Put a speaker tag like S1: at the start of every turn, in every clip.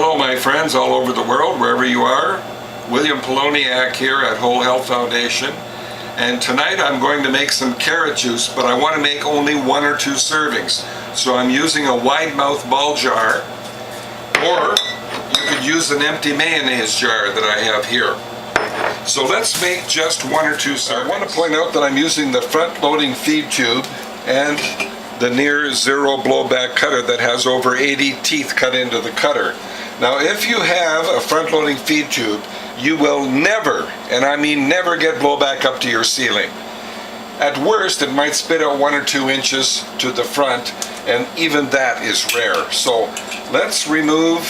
S1: Hello my friends all over the world, wherever you are. William Poloniak here at Whole Health Foundation. And tonight I'm going to make some carrot juice, but I want to make only 1 or 2 servings. So I'm using a wide mouth ball jar, or you could use an empty mayonnaise jar that I have here. So let's make just 1 or 2 servings. I want to point out that I'm using the front loading feed tube and the near zero blowback cutter that has over 80 teeth cut into the cutter. Now if you have a front loading feed tube, you will never, and I mean never, get blowback up to your ceiling. At worst, it might spit out 1 or 2 inches to the front, and even that is rare. So let's remove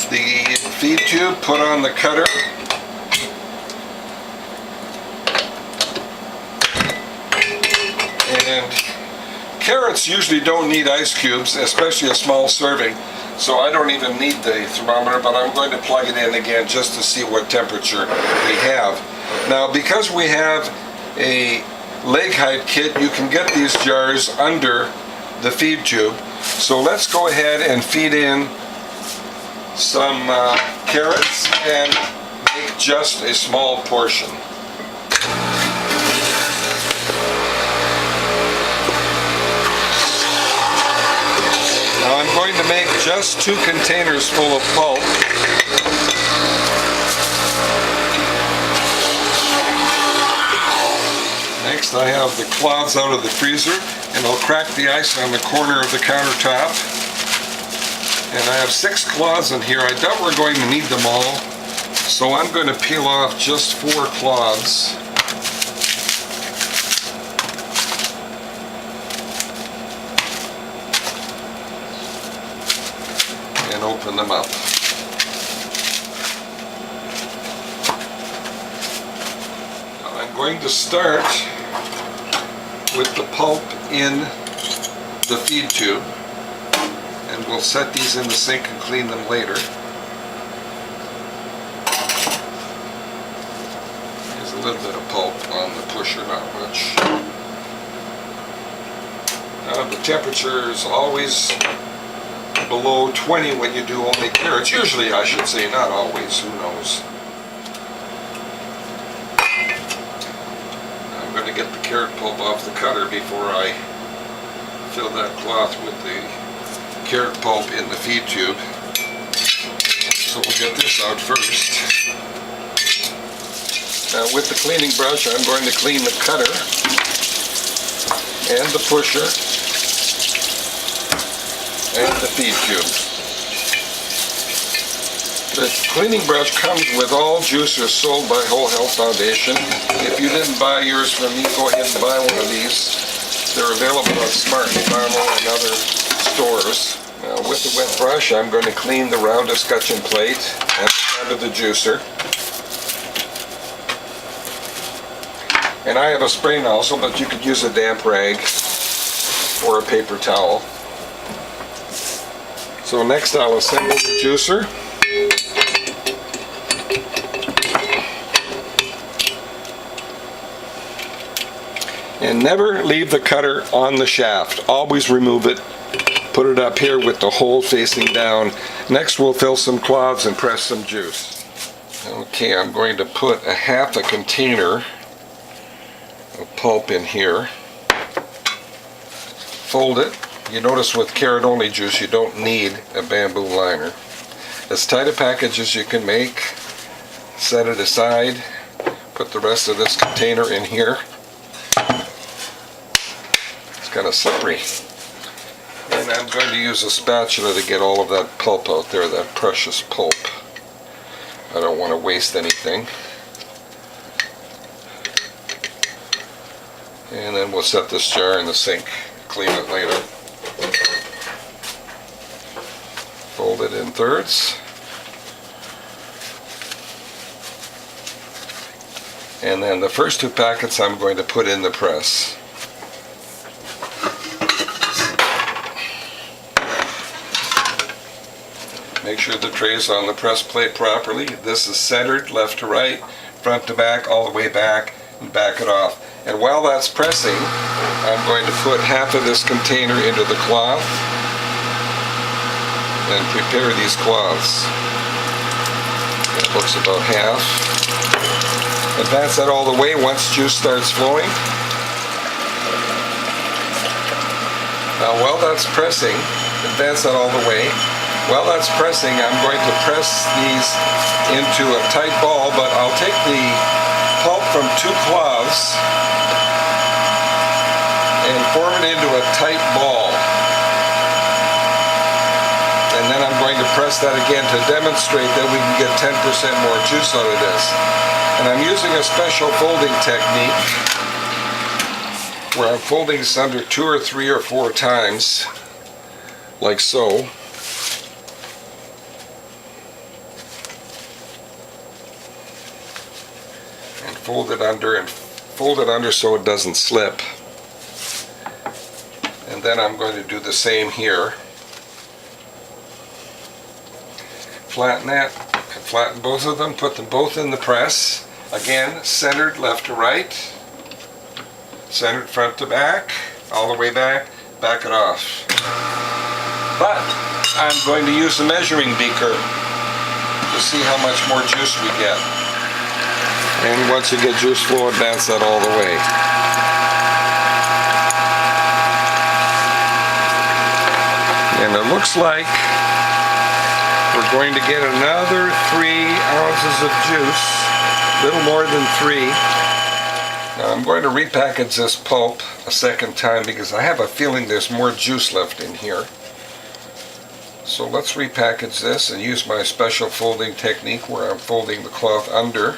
S1: the feed tube, put on the cutter, and carrots usually don't need ice cubes, especially a small serving, so I don't even need the thermometer, but I'm going to plug it in again just to see what temperature we have. Now, because we have a leg height kit, you can get these jars under the feed tube. So let's go ahead and feed in some carrots and make just a small portion. Now I'm going to make just 2 containers full of pulp. Next I have the cloths out of the freezer, and I'll crack the ice on the corner of the countertop. And I have 6 cloths in here. I doubt we're going to need them all, so I'm going to peel off just 4 cloths. And open them up. Now I'm going to start with the pulp in the feed tube, and we'll set these in the sink and clean them later. There's a little bit of pulp on the pusher, not much. Now the temperature is always below 20 when you do only carrots. Usually, I should say, not always, who knows. I'm going to get the carrot pulp off the cutter before I fill that cloth with the carrot pulp in the feed tube. So we'll get this out first. Now with the cleaning brush, I'm going to clean the cutter and the pusher and the feed tube. The cleaning brush comes with all juicers sold by Whole Health Foundation. If you didn't buy yours from me, go ahead and buy one of these. They're available at Smart & Final and other stores. Now with the wet brush, I'm going to clean the round escutcheon plate and the front of the juicer. And I have a spray nozzle, but you could use a damp rag or a paper towel. So next I'll assemble the juicer. And never leave the cutter on the shaft. Always remove it. Put it up here with the hole facing down. Next we'll fill some cloths and press some juice. Okay, I'm going to put a half a container of pulp in here. Fold it. You notice with carrot only juice you don't need a bamboo liner. As tight a package as you can make. Set it aside. Put the rest of this container in here. It's kind of slippery. And I'm going to use a spatula to get all of that pulp out there, that precious pulp. I don't want to waste anything. And then we'll set this jar in the sink, clean it later. Fold it in thirds. And then the first 2 packets I'm going to put in the press. Make sure the tray's on the press plate properly. This is centered left to right, front to back, all the way back, and back it off. And while that's pressing, I'm going to put half of this container into the cloth then prepare these cloths. That looks about half. Advance that all the way once juice starts flowing. Now while that's pressing, advance that all the way. While that's pressing, I'm going to press these into a tight ball, but I'll take the pulp from 2 cloths and form it into a tight ball. And then I'm going to press that again to demonstrate that we can get 10% more juice out of this. And I'm using a special folding technique where I'm folding this under 2 or 3 or 4 times, like so. And fold it under so it doesn't slip. And then I'm going to do the same here. Flatten that, and flatten both of them, put them both in the press. Again, centered left to right, centered front to back, all the way back, back it off. But I'm going to use the measuring beaker to see how much more juice we get. And once you get juice flow, advance that all the way. And it looks like we're going to get another 3 ounces of juice, a little more than 3. Now I'm going to repackage this pulp a second time because I have a feeling there's more juice left in here. So let's repackage this and use my special folding technique where I'm folding the cloth under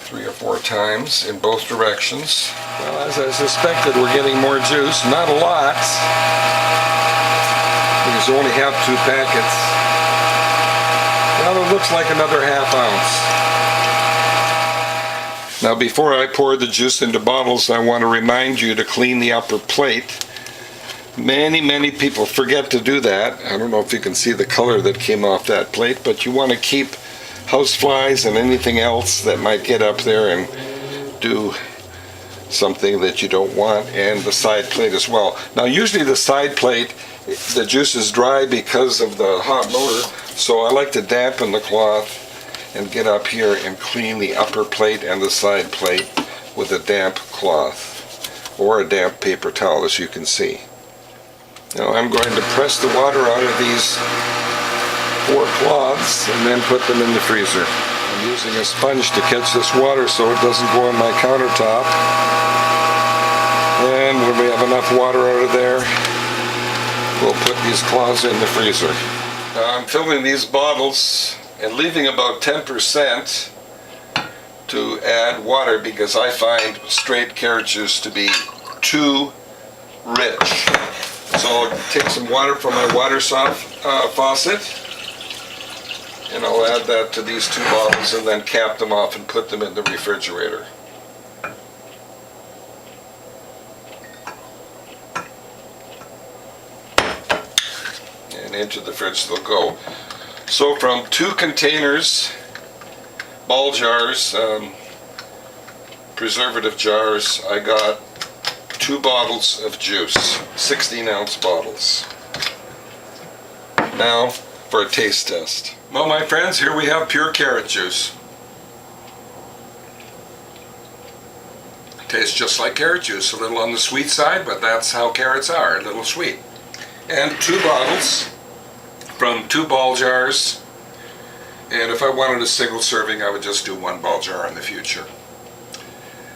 S1: 3 or 4 times in both directions. Well, as I suspected, we're getting more juice. Not a lot, because we only have 2 packets. Well, it looks like another ½ ounce. Now, before I pour the juice into bottles, I want to remind you to clean the upper plate. Many people forget to do that. I don't know if you can see the color that came off that plate, but you want to keep houseflies and anything else that might get up there and do something that you don't want, and the side plate as well. Now usually the side plate, the juice is dry because of the hot motor, so I like to dampen the cloth and get up here and clean the upper plate and the side plate with a damp cloth or a damp paper towel, as you can see. Now I'm going to press the water out of these 4 cloths and then put them in the freezer. I'm using a sponge to catch this water so it doesn't go on my countertop. And when we have enough water out of there, we'll put these cloths in the freezer. Now I'm filling these bottles and leaving about 10% to add water because I find straight carrot juice to be too rich. So I'll take some water from my water faucet, and I'll add that to these 2 bottles and then cap them off and put them in the refrigerator. And into the fridge they'll go. So from 2 containers, ball jars, preservative jars, I got 2 bottles of juice, 16-ounce bottles. Now for a taste test. Well, my friends, here we have pure carrot juice. Tastes just like carrot juice, a little on the sweet side, but that's how carrots are, a little sweet. And 2 bottles from 2 ball jars. And if I wanted a single serving, I would just do 1 ball jar in the future.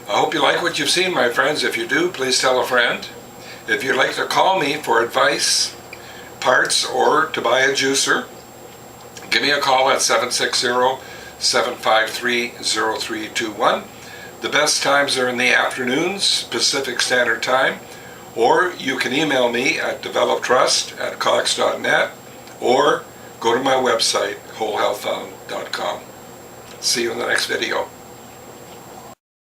S1: I hope you like what you've seen, my friends. If you do, please tell a friend. If you'd like to call me for advice, parts, or to buy a juicer, give me a call at 760-753-0321. The best times are in the afternoons, Pacific Standard Time, or you can email me at developtrust@cox.net, or go to my website, wholehealthfound.com. See you in the next video.